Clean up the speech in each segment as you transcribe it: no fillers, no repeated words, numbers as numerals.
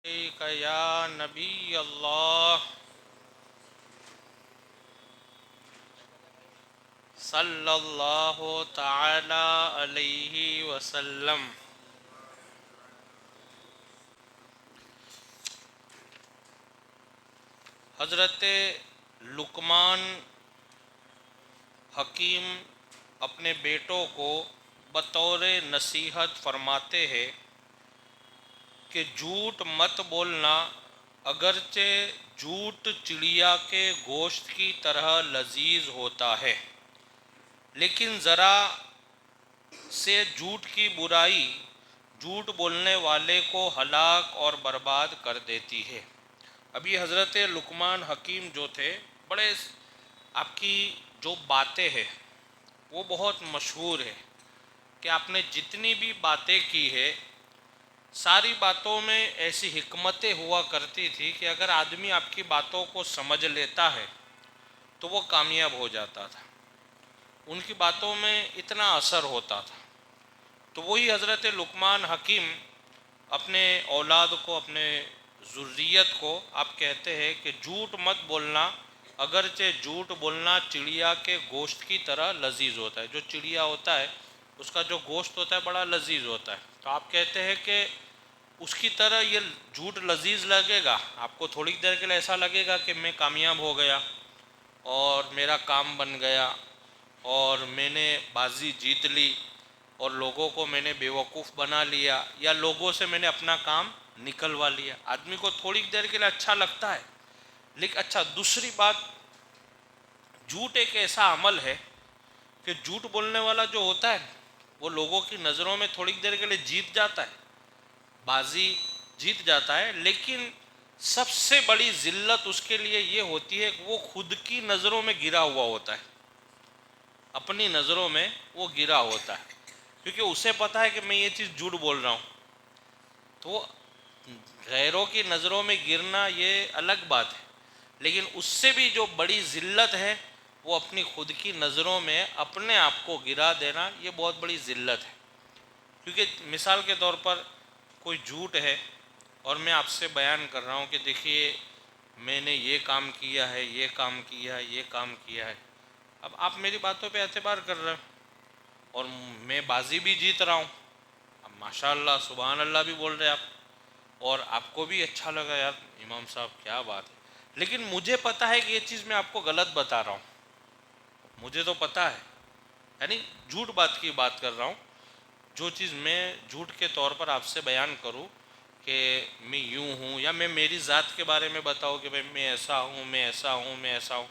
علیک یا نبی اللہ صلی اللہ تعالی علیہ وسلم۔ حضرت لقمان حکیم اپنے بیٹوں کو بطور نصیحت فرماتے ہیں کہ جھوٹ مت بولنا، اگرچہ جھوٹ چڑیا کے گوشت کی طرح لذیذ ہوتا ہے، لیکن ذرا سے جھوٹ کی برائی جھوٹ بولنے والے کو ہلاک اور برباد کر دیتی ہے۔ ابھی حضرت لقمان حکیم جو تھے، بڑے آپ کی جو باتیں ہیں وہ بہت مشہور ہے کہ آپ نے جتنی بھی باتیں کی ہے ساری باتوں میں ایسی حکمتیں ہوا کرتی تھی کہ اگر آدمی آپ کی باتوں کو سمجھ لیتا ہے تو وہ کامیاب ہو جاتا تھا، ان کی باتوں میں اتنا اثر ہوتا تھا۔ تو وہی حضرت لقمان حکیم اپنے اولاد کو، اپنے ذریت کو آپ کہتے ہیں کہ جھوٹ مت بولنا، اگرچہ جھوٹ بولنا چڑیا کے گوشت کی طرح لذیذ ہوتا ہے۔ جو چڑیا ہوتا ہے اس کا جو گوشت ہوتا ہے بڑا لذیذ ہوتا ہے، تو آپ کہتے ہیں کہ اس کی طرح یہ جھوٹ لذیذ لگے گا، آپ کو تھوڑی دیر کے لیے ایسا لگے گا کہ میں کامیاب ہو گیا اور میرا کام بن گیا اور میں نے بازی جیت لی اور لوگوں کو میں نے بیوقوف بنا لیا، یا لوگوں سے میں نے اپنا کام نکلوا لیا۔ آدمی کو تھوڑی دیر کے لیے اچھا لگتا ہے، لیکن اچھا دوسری بات، جھوٹ ایک ایسا عمل ہے کہ جھوٹ بولنے والا جو ہوتا ہے وہ لوگوں کی نظروں میں تھوڑی دیر کے لیے جیت جاتا ہے، بازی جیت جاتا ہے، لیکن سب سے بڑی ذلت اس کے لیے یہ ہوتی ہے کہ وہ خود کی نظروں میں گرا ہوا ہوتا ہے، اپنی نظروں میں وہ گرا ہوتا ہے، کیونکہ اسے پتہ ہے کہ میں یہ چیز جھوٹ بول رہا ہوں۔ تو غیروں کی نظروں میں گرنا یہ الگ بات ہے، لیکن اس سے بھی جو بڑی ذلت ہے وہ اپنی خود کی نظروں میں اپنے آپ کو گرا دینا، یہ بہت بڑی ذلت ہے۔ کیونکہ مثال کے طور پر کوئی جھوٹ ہے اور میں آپ سے بیان کر رہا ہوں کہ دیکھیے میں نے یہ کام کیا ہے، یہ کام کیا ہے، یہ کام کیا ہے، اب آپ میری باتوں پہ اعتبار کر رہے ہیں اور میں بازی بھی جیت رہا ہوں، اب ماشاء اللہ سبحان اللہ بھی بول رہے آپ، اور آپ کو بھی اچھا لگا، یار امام صاحب کیا بات ہے، لیکن مجھے پتہ ہے کہ یہ چیز میں آپ کو غلط بتا رہا ہوں، مجھے تو پتہ ہے، یعنی جھوٹ بات کی بات کر رہا ہوں، جو چیز میں جھوٹ کے طور پر آپ سے بیان کروں کہ میں یوں ہوں، یا میں میری ذات کے بارے میں بتاؤں کہ میں ایسا ہوں، میں ایسا ہوں، میں ایسا ہوں،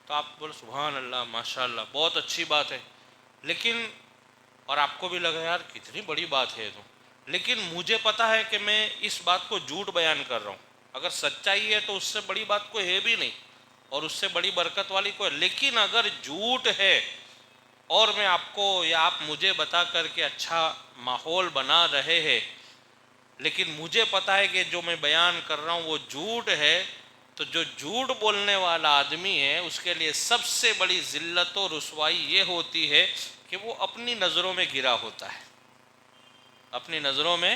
تو آپ بولے سبحان اللہ ماشاء اللہ بہت اچھی بات ہے، لیکن اور آپ کو بھی لگا یار کتنی بڑی بات ہے تو، لیکن مجھے پتہ ہے کہ میں اس بات کو جھوٹ بیان کر رہا ہوں، اگر سچائی ہے تو اس سے بڑی بات کوئی ہے بھی نہیں اور اس سے بڑی برکت والی کوئی، لیکن اگر جھوٹ ہے اور میں آپ کو یا آپ مجھے بتا کر کے اچھا ماحول بنا رہے ہیں، لیکن مجھے پتہ ہے کہ جو میں بیان کر رہا ہوں وہ جھوٹ ہے، تو جو جھوٹ بولنے والا آدمی ہے اس کے لیے سب سے بڑی ذلت و رسوائی یہ ہوتی ہے کہ وہ اپنی نظروں میں گرا ہوتا ہے، اپنی نظروں میں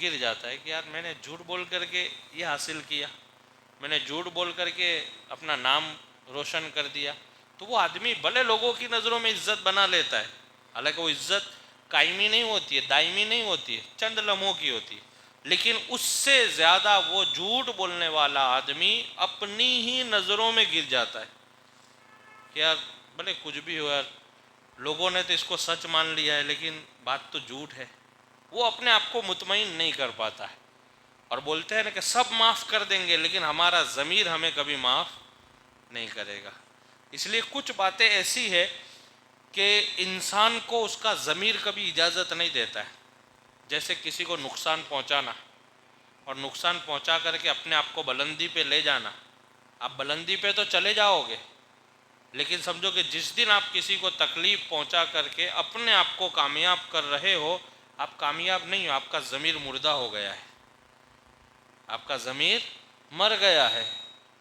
گر جاتا ہے کہ یار میں نے جھوٹ بول کر کے یہ حاصل کیا، میں نے جھوٹ بول کر کے اپنا نام روشن کر دیا، تو وہ آدمی بھلے لوگوں کی نظروں میں عزت بنا لیتا ہے، حالانکہ وہ عزت قائمی نہیں ہوتی ہے، دائمی نہیں ہوتی ہے، چند لمحوں کی ہوتی ہے، لیکن اس سے زیادہ وہ جھوٹ بولنے والا آدمی اپنی ہی نظروں میں گر جاتا ہے کہ یار بھلے کچھ بھی ہو، یار لوگوں نے تو اس کو سچ مان لیا ہے لیکن بات تو جھوٹ ہے، وہ اپنے آپ کو مطمئن نہیں کر پاتا ہے، اور بولتے ہیں نا کہ سب معاف کر دیں گے لیکن ہمارا ضمیر ہمیں کبھی معاف نہیں کرے گا۔ اس لیے کچھ باتیں ایسی ہے کہ انسان کو اس کا ضمیر کبھی اجازت نہیں دیتا ہے، جیسے کسی کو نقصان پہنچانا اور نقصان پہنچا کر کے اپنے آپ کو بلندی پہ لے جانا، آپ بلندی پہ تو چلے جاؤ گے لیکن سمجھو کہ جس دن آپ کسی کو تکلیف پہنچا کر کے اپنے آپ کو کامیاب کر رہے ہو، آپ کامیاب نہیں ہو، آپ کا ضمیر مردہ ہو گیا ہے، آپ کا ضمیر مر گیا ہے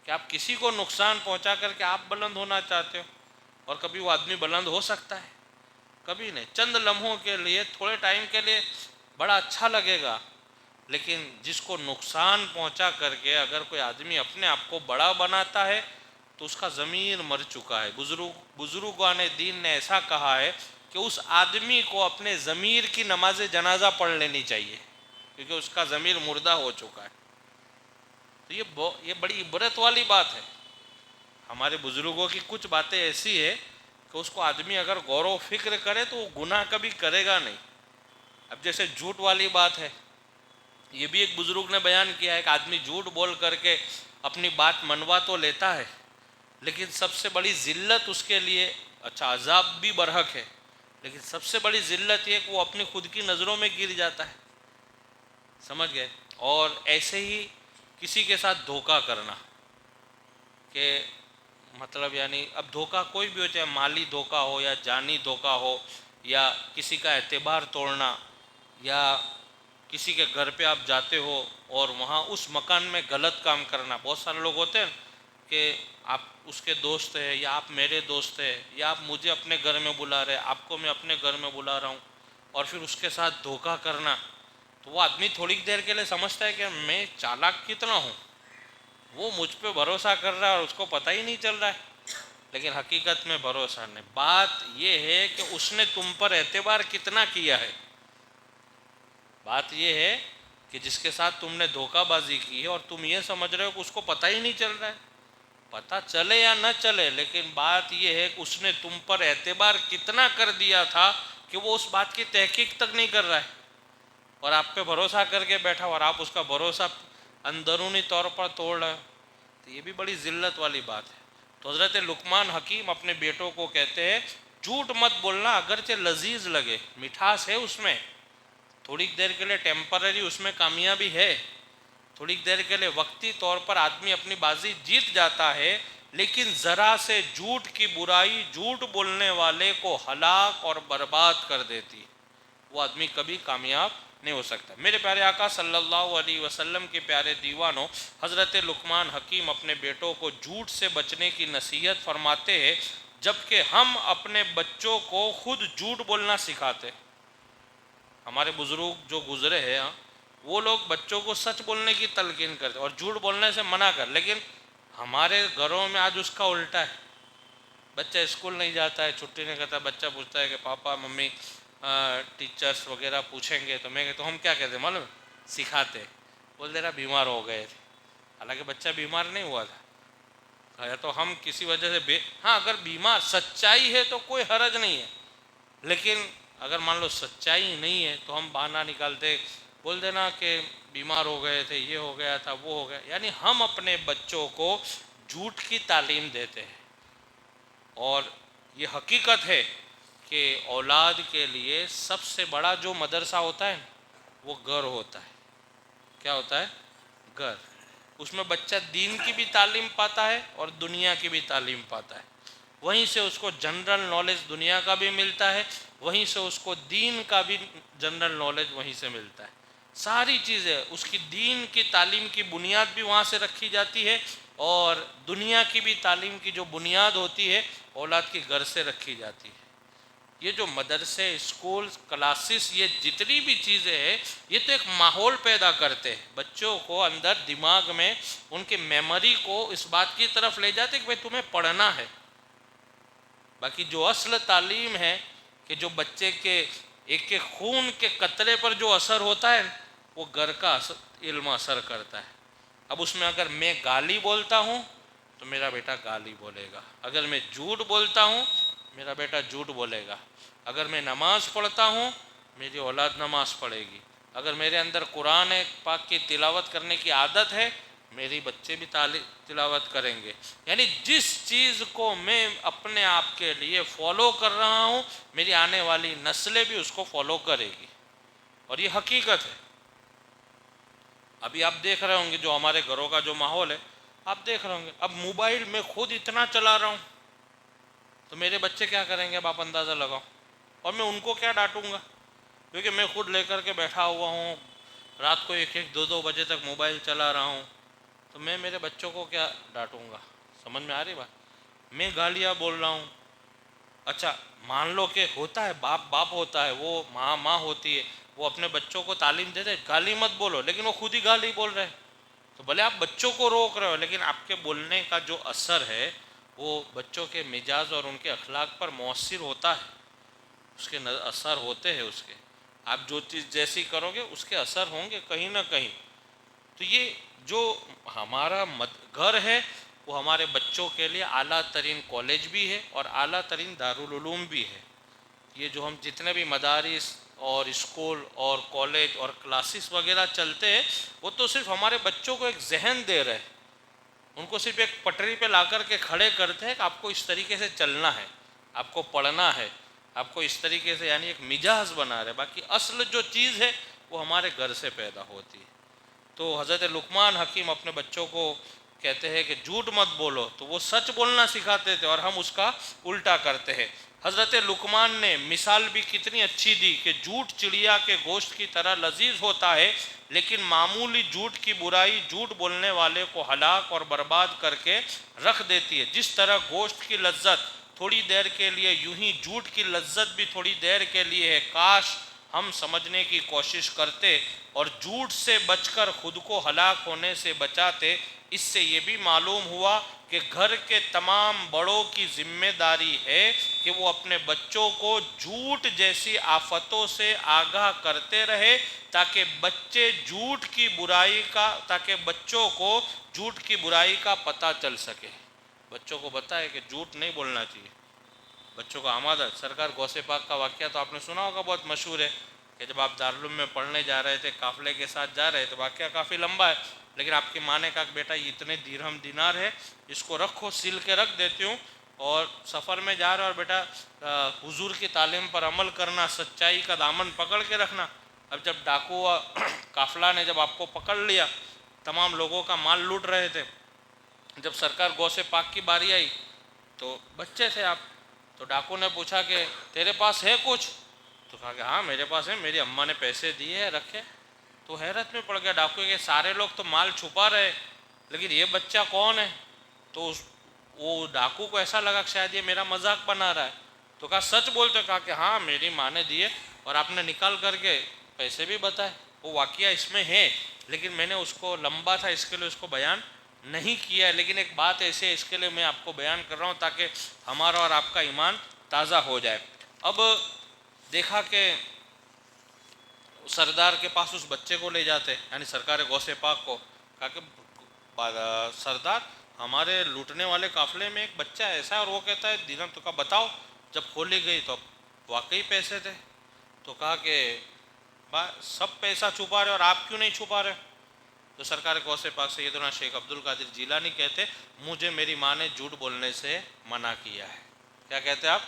کہ آپ کسی کو نقصان پہنچا کر کے آپ بلند ہونا چاہتے ہو، اور کبھی وہ آدمی بلند ہو سکتا ہے؟ کبھی نہیں، چند لمحوں کے لیے، تھوڑے ٹائم کے لیے بڑا اچھا لگے گا، لیکن جس کو نقصان پہنچا کر کے اگر کوئی آدمی اپنے آپ کو بڑا بناتا ہے تو اس کا ضمیر مر چکا ہے۔ بزرگان دین نے ایسا کہا ہے کہ اس آدمی کو اپنے ضمیر کی نماز جنازہ پڑھ لینی چاہیے، کیونکہ اس کا ضمیر مردہ ہو چکا ہے۔ تو یہ بڑی عبرت والی بات ہے۔ ہمارے بزرگوں کی کچھ باتیں ایسی ہے کہ اس کو آدمی اگر غور و فکر کرے تو وہ گناہ کبھی کرے گا نہیں۔ اب جیسے جھوٹ والی بات ہے، یہ بھی ایک بزرگ نے بیان کیا ہے کہ آدمی جھوٹ بول کر کے اپنی بات منوا تو لیتا ہے، لیکن سب سے بڑی ذلت اس کے لیے، اچھا عذاب بھی برحق ہے، لیکن سب سے بڑی ذلت یہ کہ وہ اپنی خود کی نظروں میں گر جاتا ہے۔ سمجھ گئے؟ اور ایسے ہی کسی کے ساتھ دھوکہ کرنا، کہ مطلب یعنی اب دھوکہ کوئی بھی ہو، چاہے مالی دھوکہ ہو یا جانی دھوکہ ہو یا کسی کا اعتبار توڑنا، یا کسی کے گھر پہ آپ جاتے ہو اور وہاں اس مکان میں غلط کام کرنا۔ بہت سارے لوگ ہوتے ہیں کہ آپ اس کے دوست ہیں یا آپ میرے دوست ہیں یا آپ مجھے اپنے گھر میں بلا رہے، آپ کو میں اپنے گھر میں بلا رہا ہوں، اور پھر اس کے ساتھ دھوکہ کرنا۔ تو وہ آدمی تھوڑی دیر کے لیے سمجھتا ہے کہ میں چالاک کتنا ہوں، وہ مجھ پہ بھروسہ کر رہا ہے اور اس کو پتہ ہی نہیں چل رہا ہے، لیکن حقیقت میں بھروسہ نہیں۔ بات یہ ہے کہ اس نے تم پر اعتبار کتنا کیا ہے۔ بات یہ ہے کہ جس کے ساتھ تم نے دھوکہ بازی کی ہے اور تم یہ سمجھ رہے ہو کہ اس کو پتہ ہی نہیں چل رہا ہے، پتہ چلے یا نہ چلے، لیکن بات یہ ہے کہ اس نے تم پر اعتبار کتنا کر دیا تھا کہ وہ اس بات کی تحقیق تک نہیں کر رہا ہے اور آپ پہ بھروسہ کر کے بیٹھا اور آپ اس کا بھروسہ اندرونی طور پر توڑ رہے ہو۔ تو یہ بھی بڑی ذلت والی بات ہے۔ تو حضرت لقمان حکیم اپنے بیٹوں کو کہتے ہیں جھوٹ مت بولنا، اگرچہ لذیذ لگے، مٹھاس ہے اس میں، تھوڑی دیر کے لیے ٹیمپرری اس میں کامیابی ہے، تھوڑی دیر کے لیے وقتی طور پر آدمی اپنی بازی جیت جاتا ہے، لیکن ذرا سے جھوٹ کی برائی جھوٹ بولنے والے کو ہلاک اور برباد کر دیتی، وہ آدمی کبھی کامیاب نہیں ہو سکتا۔ میرے پیارے آقا صلی اللہ علیہ وسلم کے پیارے دیوانوں، حضرت لقمان حکیم اپنے بیٹوں کو جھوٹ سے بچنے کی نصیحت فرماتے ہیں، جبکہ ہم اپنے بچوں کو خود جھوٹ بولنا سکھاتے۔ ہمارے بزرگ جو گزرے ہیں وہ لوگ بچوں کو سچ بولنے کی تلقین کرتے اور جھوٹ بولنے سے منع کر، لیکن ہمارے گھروں میں آج اس کا الٹا ہے۔ بچہ اسکول نہیں جاتا ہے، چھٹی نہیں کرتا، بچہ پوچھتا ہے کہ پاپا ممی ٹیچرز وغیرہ پوچھیں گے تو میں کہتا ہوں ہم کیا کہتے ہیں معلوم، سکھاتے، بول دے رہا بیمار ہو گئے تھے، حالانکہ بچہ بیمار نہیں ہوا تھا، یا تو ہم کسی وجہ سے ہاں اگر بیمار سچائی ہے تو کوئی حرج نہیں ہے، لیکن اگر مان لو سچائی نہیں ہے تو ہم بہانہ نکالتے، بول دینا کہ بیمار ہو گئے تھے، یہ ہو گیا تھا، وہ ہو گیا، یعنی ہم اپنے بچوں کو جھوٹ کی تعلیم دیتے ہیں۔ اور یہ حقیقت ہے کہ اولاد کے لیے سب سے بڑا جو مدرسہ ہوتا ہے وہ گھر ہوتا ہے۔ کیا ہوتا ہے؟ گھر۔ اس میں بچہ دین کی بھی تعلیم پاتا ہے اور دنیا کی بھی تعلیم پاتا ہے، وہیں سے اس کو جنرل نالج دنیا کا بھی ملتا ہے، وہیں سے اس کو دین کا بھی جنرل نالج وہیں سے ملتا ہے۔ ساری چیزیں اس کی دین کی تعلیم کی بنیاد بھی وہاں سے رکھی جاتی ہے، اور دنیا کی بھی تعلیم کی جو بنیاد ہوتی ہے اولاد کی گھر سے رکھی جاتی ہے۔ یہ جو مدرسے، اسکول، کلاسز، یہ جتنی بھی چیزیں ہیں یہ تو ایک ماحول پیدا کرتے ہیں، بچوں کو اندر دماغ میں ان کی میموری کو اس بات کی طرف لے جاتے کہ بھئی تمہیں پڑھنا ہے۔ باقی جو اصل تعلیم ہے کہ جو بچے کے ایک ایک خون کے قطرے پر جو اثر ہوتا ہے وہ گھر کا علم اثر کرتا ہے۔ اب اس میں اگر میں گالی بولتا ہوں تو میرا بیٹا گالی بولے گا، اگر میں جھوٹ بولتا ہوں میرا بیٹا جھوٹ بولے گا، اگر میں نماز پڑھتا ہوں میری اولاد نماز پڑھے گی، اگر میرے اندر قرآن پاک کی تلاوت کرنے کی عادت ہے میری بچے بھی تلاوت کریں گے۔ یعنی جس چیز کو میں اپنے آپ کے لیے فالو کر رہا ہوں میری آنے والی نسلیں بھی اس کو فالو کرے گی، اور یہ حقیقت ہے۔ ابھی آپ دیکھ رہے ہوں گے جو ہمارے گھروں کا جو ماحول ہے، آپ دیکھ رہے ہوں گے اب موبائل میں خود اتنا چلا رہا ہوں تو میرے بچے کیا کریں گے اب آپ اندازہ لگاؤ، اور میں ان کو کیا ڈانٹوں گا، کیونکہ میں خود لے کر کے بیٹھا ہوا ہوں، رات کو ایک ایک دو دو بجے تک موبائل چلا رہا ہوں، تو میں میرے بچوں کو کیا ڈانٹوں گا؟ سمجھ میں آ رہی بات؟ میں گالیاں بول رہا ہوں، اچھا مان لو کہ ہوتا ہے باپ باپ ہوتا ہے، وہ ماں ماں ہوتی ہے، وہ اپنے بچوں کو تعلیم دیتے گالی مت بولو، لیکن وہ خود ہی گالی بول رہے ہیں۔ تو بھلے آپ بچوں کو روک رہے ہو، لیکن آپ کے بولنے کا جو اثر ہے وہ بچوں کے مزاج اور ان کے اخلاق پر مؤثر ہوتا ہے، اس کے اثر ہوتے ہیں اس کے۔ آپ جو چیز جیسی کرو گے اس کے اثر ہوں گے کہیں نہ کہیں۔ تو یہ جو ہمارا گھر ہے وہ ہمارے بچوں کے لیے اعلیٰ ترین کالج بھی ہے اور اعلیٰ ترین دارالعلوم بھی ہے۔ یہ جو ہم جتنے بھی مدارس اور اسکول اور کالج اور کلاسز وغیرہ چلتے ہیں، وہ تو صرف ہمارے بچوں کو ایک ذہن دے رہے ہیں، ان کو صرف ایک پٹری پہ لا کر کے کھڑے کرتے ہیں کہ آپ کو اس طریقے سے چلنا ہے، آپ کو پڑھنا ہے، آپ کو اس طریقے سے، یعنی ایک مجاز بنا رہے۔ باقی اصل جو چیز ہے وہ ہمارے گھر سے پیدا ہوتی ہے۔ تو حضرت لقمان حکیم اپنے بچوں کو کہتے ہیں کہ جھوٹ مت بولو، تو وہ سچ بولنا سکھاتے تھے اور ہم اس کا الٹا کرتے ہیں۔ حضرت لقمان نے مثال بھی کتنی اچھی دی کہ جھوٹ چڑیا کے گوشت کی طرح لذیذ ہوتا ہے، لیکن معمولی جھوٹ کی برائی جھوٹ بولنے والے کو ہلاک اور برباد کر کے رکھ دیتی ہے۔ جس طرح گوشت کی لذت تھوڑی دیر کے لیے، یوں ہی جھوٹ کی لذت بھی تھوڑی دیر کے لیے ہے۔ کاش ہم سمجھنے کی کوشش کرتے اور جھوٹ سے بچ کر خود کو ہلاک ہونے سے بچاتے۔ اس سے یہ بھی معلوم ہوا کہ گھر کے تمام بڑوں کی ذمہ داری ہے کہ وہ اپنے بچوں کو جھوٹ جیسی آفتوں سے آگاہ کرتے رہے، تاکہ بچوں کو جھوٹ کی برائی کا پتہ چل سکے۔ بچوں کو بتائے کہ جھوٹ نہیں بولنا چاہیے، بچوں کو آمادہ۔ سرکار غوث پاک کا واقعہ تو آپ نے سنا ہوگا، بہت مشہور ہے کہ جب آپ دارالعلوم میں پڑھنے جا رہے تھے، قافلے کے ساتھ جا رہے تھے، واقعہ کافی لمبا ہے، لیکن آپ کی ماں نے کہا کہ بیٹا یہ اتنے درہم دینار ہے، اس کو رکھو، سل کے رکھ دیتی ہوں، اور سفر میں جا رہے اور بیٹا حضور کی تعلیم پر عمل کرنا، سچائی کا دامن پکڑ کے رکھنا۔ اب جب ڈاکو قافلہ نے جب آپ کو پکڑ لیا، تمام لوگوں کا مال لوٹ رہے تھے، جب سرکار غوث پاک کی باری آئی تو بچے تھے آپ، تو ڈاکو نے پوچھا کہ تیرے پاس ہے کچھ؟ تو کہا کہ ہاں میرے پاس ہے، میری اماں نے پیسے دیے ہیں، رکھے۔ تو حیرت میں پڑ گیا ڈاکو کہ سارے لوگ تو مال چھپا رہے، لیکن یہ بچہ کون ہے؟ تو وہ ڈاکو کو ایسا لگا کہ شاید یہ میرا مذاق بنا رہا ہے، تو کہا سچ بولتے؟ کہا کہ ہاں میری ماں نے دیے اور آپ نے نکال کر کے پیسے بھی بتائے۔ وہ واقعہ اس میں ہے، لیکن میں نے اس کو لمبا تھا اس کے لیے اس کو بیان نہیں کیا ہے، لیکن ایک بات ایسے ہے اس کے لیے میں آپ کو بیان کر رہا ہوں تاکہ ہمارا اور آپ کا ایمان تازہ ہو جائے۔ اب دیکھا کہ سردار کے پاس اس بچے کو لے جاتے، یعنی سرکار غوث پاک کو، کہا کہ سردار ہمارے لوٹنے والے قافلے میں ایک بچہ ایسا ہے اور وہ کہتا ہے درہم، تو کہا بتاؤ۔ جب کھولی گئی تو واقعی پیسے تھے، تو کہا کہ سب پیسہ چھپا رہے اور آپ کیوں نہیں چھپا رہے؟ تو سرکار غوث پاک سیدنا شیخ عبد القادر جیلانی کہتے مجھے میری ماں نے جھوٹ بولنے سے منع کیا ہے۔ کیا کہتے آپ؟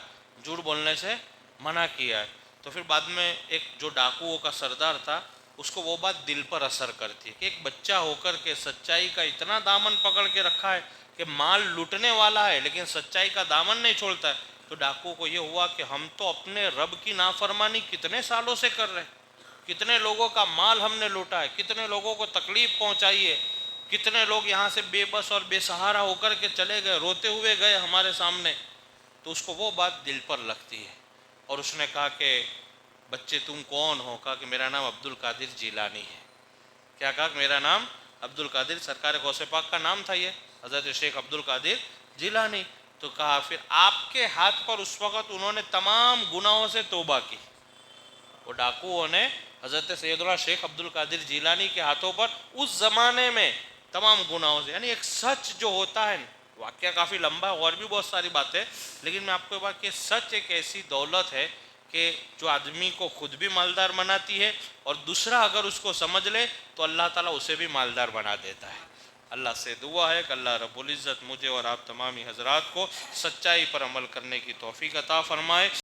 جھوٹ بولنے سے منع کیا ہے۔ تو پھر بعد میں ایک جو ڈاکوؤں کا سردار تھا، اس کو وہ بات دل پر اثر کرتی ہے کہ ایک بچہ ہو کر کے سچائی کا اتنا دامن پکڑ کے رکھا ہے کہ مال لوٹنے والا ہے لیکن سچائی کا دامن نہیں چھوڑتا ہے۔ تو ڈاکوؤں کو یہ ہوا کہ ہم تو اپنے رب کی نافرمانی کتنے سالوں سے کر رہے ہیں، کتنے لوگوں کا مال ہم نے لوٹا ہے، کتنے لوگوں کو تکلیف پہنچائی ہے، کتنے لوگ یہاں سے بے بس اور بے سہارا ہو کر کے چلے گئے، روتے ہوئے گئے ہمارے سامنے۔ تو اس کو وہ بات دل پر لگتی ہے، اور اس نے کہا کہ بچے تم کون ہو؟ کہا کہ میرا نام عبد القادر جیلانی ہے۔ کیا کہا کہ میرا نام عبد القادر، سرکار غوث پاک کا نام تھا یہ، حضرت شیخ عبد القادر جیلانی۔ تو کہا پھر آپ کے ہاتھ پر اس وقت انہوں نے تمام گناہوں سے توبہ کی، وہ ڈاکوؤں نے حضرت سیدنا شیخ عبد القادر جیلانی کے ہاتھوں پر اس زمانے میں تمام گناہوں سے، یعنی ایک سچ جو ہوتا ہے، واقعہ کافی لمبا ہے اور بھی بہت ساری باتیں، لیکن میں آپ کو یہ بات کہ سچ ایک ایسی دولت ہے کہ جو آدمی کو خود بھی مالدار بناتی ہے، اور دوسرا اگر اس کو سمجھ لے تو اللہ تعالیٰ اسے بھی مالدار بنا دیتا ہے۔ اللہ سے دعا ہے کہ اللہ رب العزت مجھے اور آپ تمامی حضرات کو سچائی پر عمل کرنے کی توفیق عطا فرمائے۔